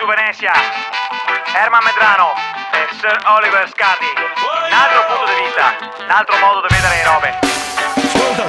su Venezia, Herman Medrano e Sir Oliver Scardi. Un altro punto di vista, un altro modo di vedere le robe. Ascolta,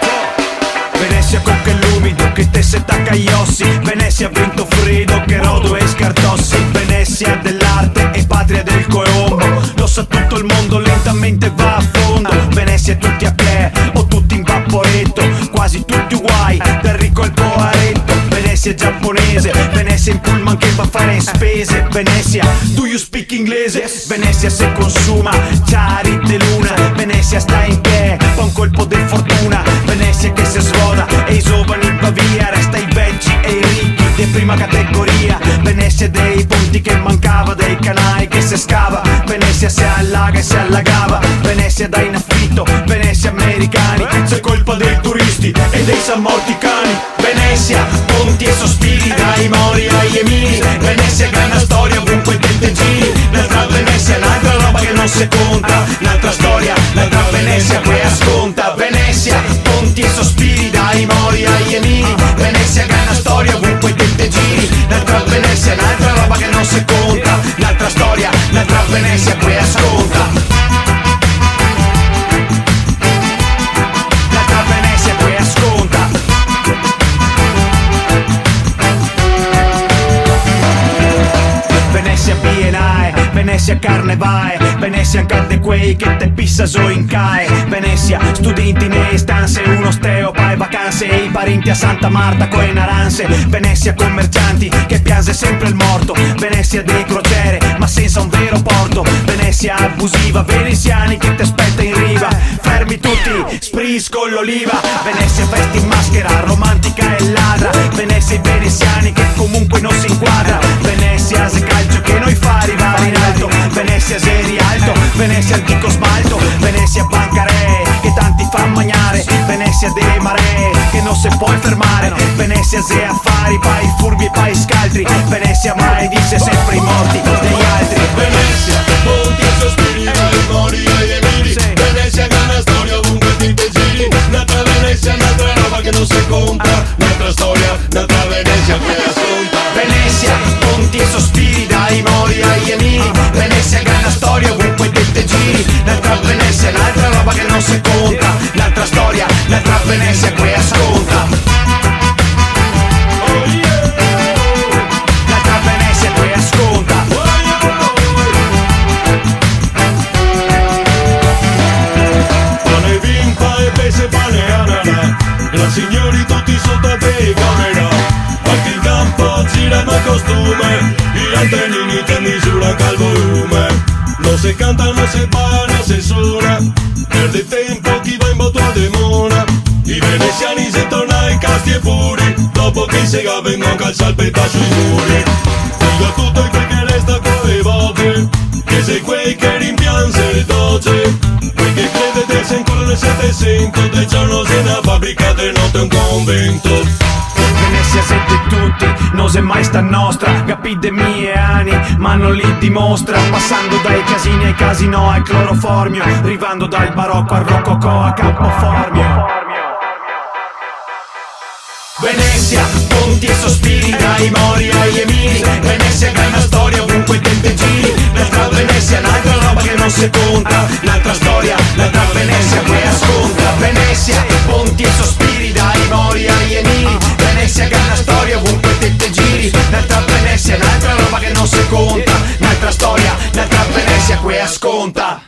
Venezia con che l'umido che te se tacca gli ossi. Venezia vento freddo che rodo e scartossi. Venezia dell'arte e patria del colombo. Lo sa tutto il mondo, lentamente va a fondo. Venezia tutti a pie o tutti in vaporetto, quasi tutti uguali, dal ricco al poaretto. Venezia giapponese, Venezia in pullman che va a fare spese. Venezia, do you speak inglese? Venezia se consuma, ciari de luna. Venezia sta in pie, fa un colpo di fortuna. Venezia che si svuota e i giovani in Pavia. Resta i vecchi e i ricchi di prima categoria. Venezia dei ponti che mancava, dei canali che si scava. Venezia si allaga e si allagava. Venezia da in affitto, Venezia americani. Se colpa dei turisti e dei salmorti cani. Venezia, ponti e sospiri, dai Mori ai Emili. Venezia grande storia ovunque te giri. L'altra Venezia, un'altra roba che non si conta. L'altra storia, l'altra Venezia che asconta. Venezia, ponti e sospiri, dai Mori ai Emili. Venezia grande storia ovunque te giri. L'altra Venezia, un'altra roba che non si conta. L'altra storia, l'altra Venezia che asconta. Venezia carnevale, Venezia cade quei che te pissa so in cae. Venezia studenti ne stanze, uno steo pae vacanze e i parenti a Santa Marta coi naranze. Venezia commercianti che piange sempre il morto. Venezia dei crociere ma senza un vero porto. Venezia abusiva, veneziani che ti aspetta in riva. Fermi tutti, spris con l'oliva. Venezia festa in maschera, romantica e ladra. Venezia i veneziani che comunque non si inquadra. Venezia se calcio che noi fa arrivare in alto. Venezia se rialto, Venezia antico smalto. Venezia bancarè che tanti fa mangiare. Venezia dei maree che non si può fermare. Venezia se affari, pai furbi e pai scaltri. Venezia mai dice sempre i morti degli altri. Venezia, ponti e sospiri, dai Mori ai Emili. Venezia grande storia ovunque te giri. Un'altra Venezia, un'altra roba che non si compra. Un'altra storia, un'altra Venezia che ascolta. Venezia, ponti e sospiri, dai Mori ai Emili. Venezia grande storia ovunque te giri. L'altra Venezia, un'altra roba che non si conta. L'altra storia, l'altra Venezia che ascolta. L'altra Venezia che ascolta. Pane vimpa e pese pane anana. La signori tutti sotto a te camera. Anche il campo girano a costume. I antennini te misura cal volume. No se canta, no se paga, no se suona. Perde tempo chi va in moto a demora. I veneziani se tornano ai casti e puri. Dopo che si vengono a calzare il peta sui muri. Dico a tutto quel che resta con le volte. Che sei quei che rimpiange il doce. Quei che credete ancora nel Settecento. Del giorno sei una fabbrica, de notte un convento. Venezia sente tutti, non se mai sta nostra. Capite mie anni, ma non li dimostra. Passando dai casini ai casino al cloroformio. Arrivando dal barocco al rococò a Campoformio. Venezia, ponti e sospiri, dai Mori ai Emili. Venezia grande storia ovunque te giri. L'altra Venezia, un'altra roba che non si conta. L'altra storia, l'altra Venezia che ascolta. Venezia, ponti e sospiri, dai Mori ai Emili. Venezia grande storia ovunque te giri. L'altra Venezia, un'altra roba che non si conta. L'altra storia, l'altra Venezia che ascolta.